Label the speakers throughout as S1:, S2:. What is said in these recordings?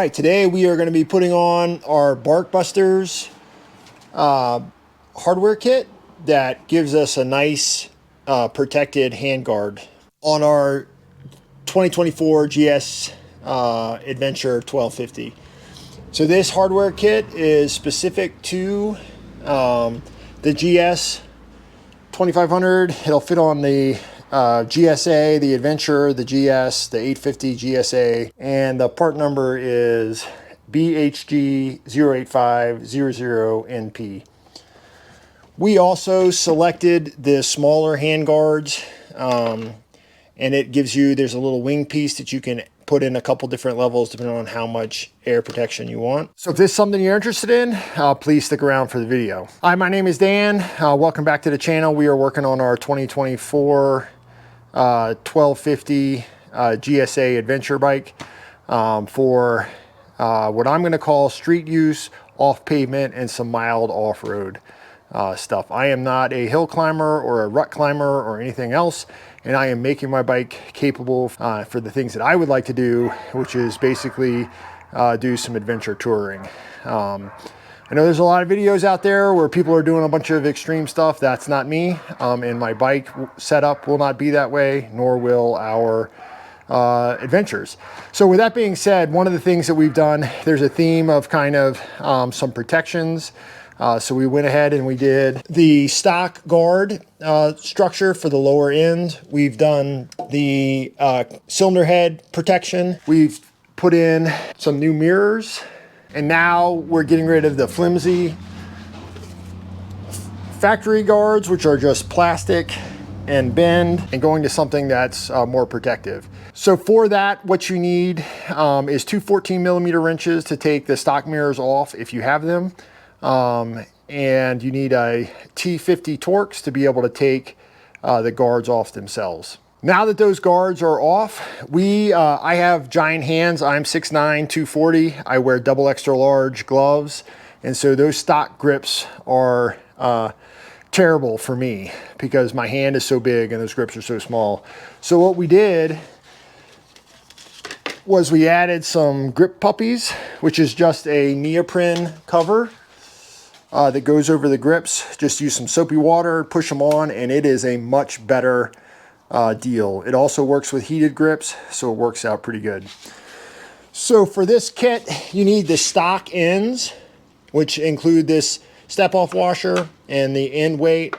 S1: right, today we are going to be putting on our Barkbusters hardware kit that gives us a nice protected handguard on our 2024 GS Adventure 1250. So this hardware kit is specific to the GS 2500. It'll fit on the GSA, the Adventure, the GS, the 850 GSA, and the part number is BHG08500NP. We also selected the smaller handguards, and it gives you, there's a little wing piece that you can put in a couple different levels depending on how much air protection you want. So if this is something you're interested in, please stick around for the video. Hi, my name is Dan. Welcome back to the channel. We are working on our 2024 1250 GSA adventure bike for what I'm going to call street use, off pavement, and some mild off-road stuff. I am not a hill climber or a rut climber or anything else, and I am making my bike capable for the things that I would like to do, which is basically do some adventure touring. I know there's a lot of videos out there where people are doing a bunch of extreme stuff. That's not me, and my bike setup will not be that way, nor will our adventures. So with that being said, one of the things that we've done, there's a theme of kind of some protections. So we went ahead and we did the stock guard structure for the lower end. We've done the cylinder head protection. We've put in some new mirrors, and now we're getting rid of the flimsy factory guards, which are just plastic and bend, and going to something that's more protective. So for that, what you need is two 14mm wrenches to take the stock mirrors off if you have them. And you need a T50 Torx to be able to take the guards off themselves. Now that those guards are off, I have giant hands. I'm 6'9", 240. I wear double extra large gloves. And so those stock grips are terrible for me because my hand is so big and those grips are so small. So what we did was we added some grip puppies, which is just a neoprene cover that goes over the grips. Just use some soapy water, push them on, and it is a much better deal. It also works with heated grips, so it works out pretty good. So for this kit, you need the stock ends, which include this step-off washer and the end weight.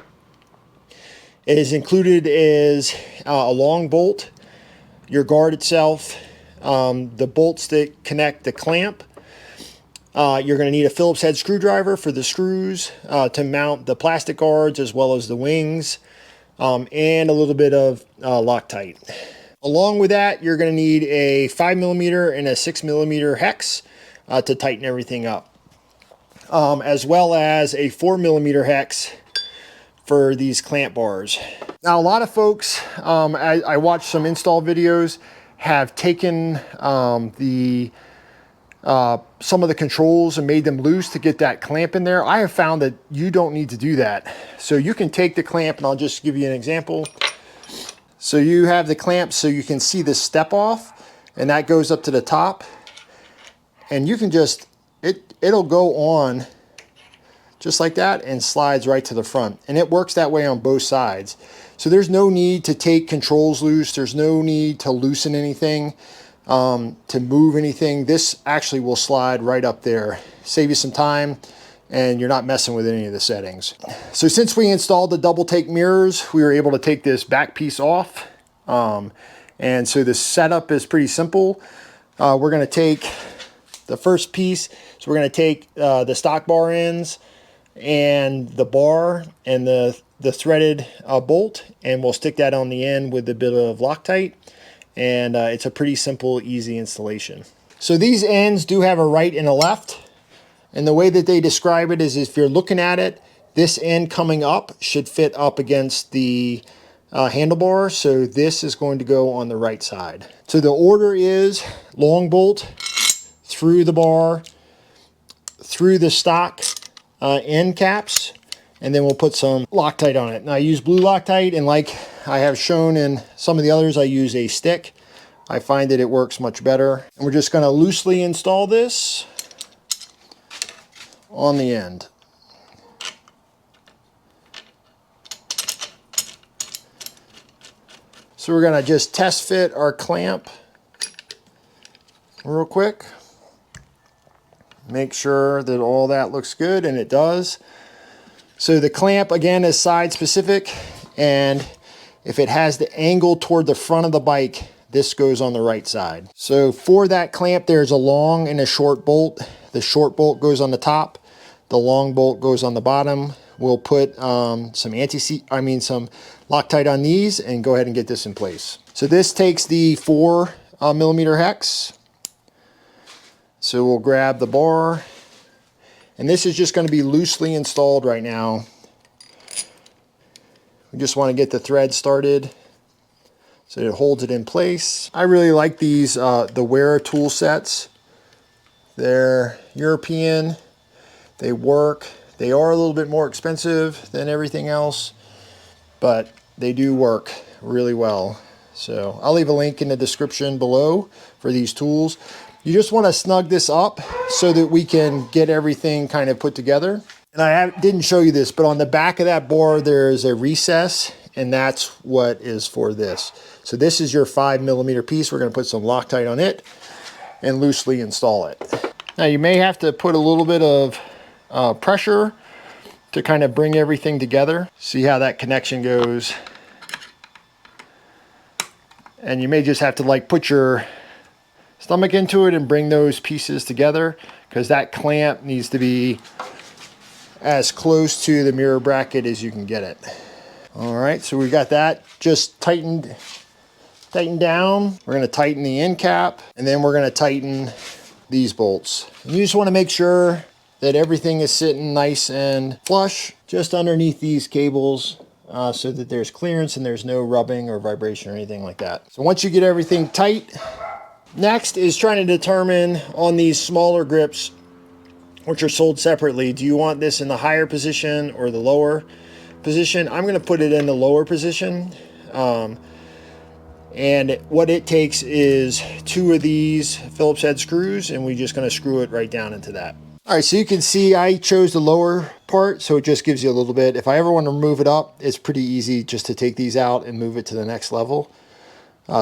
S1: It is included is a long bolt, your guard itself, the bolts that connect the clamp. You're going to need a Phillips head screwdriver for the screws to mount the plastic guards as well as the wings, and a little bit of Loctite. Along with that, you're going to need a 5mm and a 6mm hex to tighten everything up, as well as a 4mm hex for these clamp bars. Now, a lot of folks, I watched some install videos, have taken some of the controls and made them loose to get that clamp in there. I have found that you don't need to do that. So you can take the clamp, and I'll just give you an example. So you have the clamp so you can see the step off, and that goes up to the top. And you can just, it'll go on just like that and slides right to the front. And it works that way on both sides. So there's no need to take controls loose. There's no need to loosen anything. To move anything. This actually will slide right up there, save you some time, and you're not messing with any of the settings. So since we installed the double take mirrors, we were able to take this back piece off, and so the setup is pretty simple. We're going to take the first piece, so we're going to take the stock bar ends and the bar and the threaded bolt, and we'll stick that on the end with a bit of Loctite. And it's a pretty simple, easy installation. So these ends do have a right and a left. And the way that they describe it is if you're looking at it, this end coming up should fit up against the handlebar. So this is going to go on the right side. So the order is long bolt through the bar, through the stock end caps, and then we'll put some Loctite on it. Now I use blue Loctite, and like I have shown in some of the others, I use a stick. I find that it works much better. And we're just going to loosely install this on the end. So we're going to just test fit our clamp real quick. Make sure that all that looks good, and it does. So the clamp, again, is side specific, and if it has the angle toward the front of the bike, this goes on the right side. So for that clamp, there's a long and a short bolt. The short bolt goes on the top, the long bolt goes on the bottom. We'll put some Loctite on these and go ahead and get this in place. So this takes the 4mm hex. So we'll grab the bar, and this is just going to be loosely installed right now. We just want to get the thread started so it holds it in place. I really like these, the Wera tool sets. They're European, they work. They are a little bit more expensive than everything else, but they do work really well. So I'll leave a link in the description below for these tools. You just want to snug this up so that we can get everything kind of put together. And I didn't show you this, but on the back of that bar, there's a recess, and that's what is for this. So this is your 5mm piece. We're going to put some Loctite on it and loosely install it. Now you may have to put a little bit of pressure to kind of bring everything together. See how that connection goes. And you may just have to like put your stomach into it and bring those pieces together, because that clamp needs to be as close to the mirror bracket as you can get it. All right, so we got that just tightened down. We're going to tighten the end cap, and then we're going to tighten these bolts. And you just want to make sure that everything is sitting nice and flush just underneath these cables, so that there's clearance and there's no rubbing or vibration or anything like that. So once you get everything tight, next is trying to determine on these smaller grips, which are sold separately, do you want this in the higher position or the lower position? I'm going to put it in the lower position. And what it takes is 2 of these Phillips head screws, and we're just going to screw it right down into that. All right, so you can see I chose the lower part, so it just gives you a little bit. If I ever want to move it up, it's pretty easy just to take these out and move it to the next level.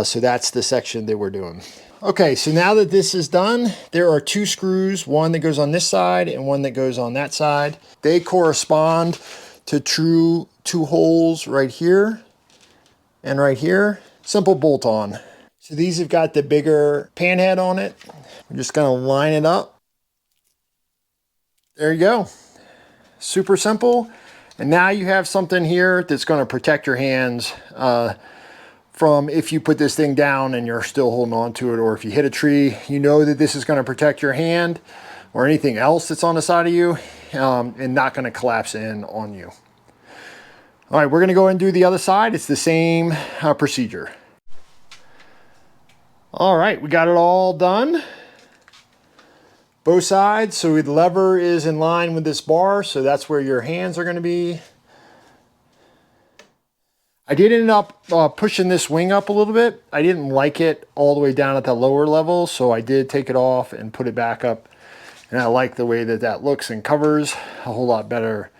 S1: So that's the section that we're doing. Okay, so now that this is done, there are 2 screws, one that goes on this side and one that goes on that side. They correspond to two holes right here and right here. Simple bolt on. So these have got the bigger pan head on it. I'm just gonna line it up. There you go. Super simple. And now you have something here that's gonna protect your hands from if you put this thing down and you're still holding on to it, or if you hit a tree, you know that this is going to protect your hand or anything else that's on the side of you, and not going to collapse in on you. All right, we're going to go and do the other side. It's the same procedure. All right, we got it all done. Both sides. So the lever is in line with this bar, so that's where your hands are going to be. I did end up pushing this wing up a little bit. I didn't like it all the way down at the lower level, so I did take it off and put it back up. And I like the way that that looks and covers a whole lot better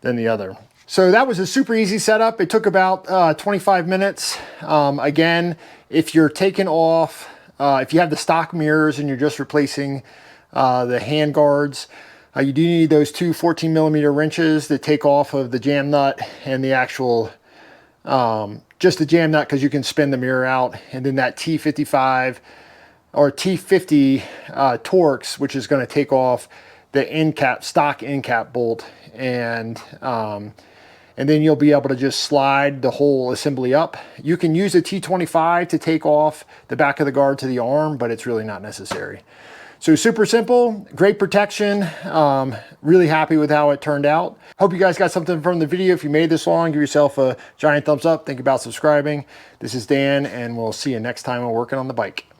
S1: than the other. So that was a super easy setup. It took about 25 minutes. Again, if you're taking off, if you have the stock mirrors and you're just replacing the hand guards, you do need those 2 14mm wrenches that take off of the jam nut and the actual just the jam nut, because you can spin the mirror out, and then that T55 or T50 Torx, which is going to take off the end cap, stock end cap bolt, and then you'll be able to just slide the whole assembly up. You can use a T25 to take off the back of the guard to the arm, but it's really not necessary. So super simple, great protection. Really happy with how it turned out. Hope you guys got something from the video. If you made this long, give yourself a giant thumbs up. Think about subscribing. This is Dan, and we'll see you next time on Working on the Bike.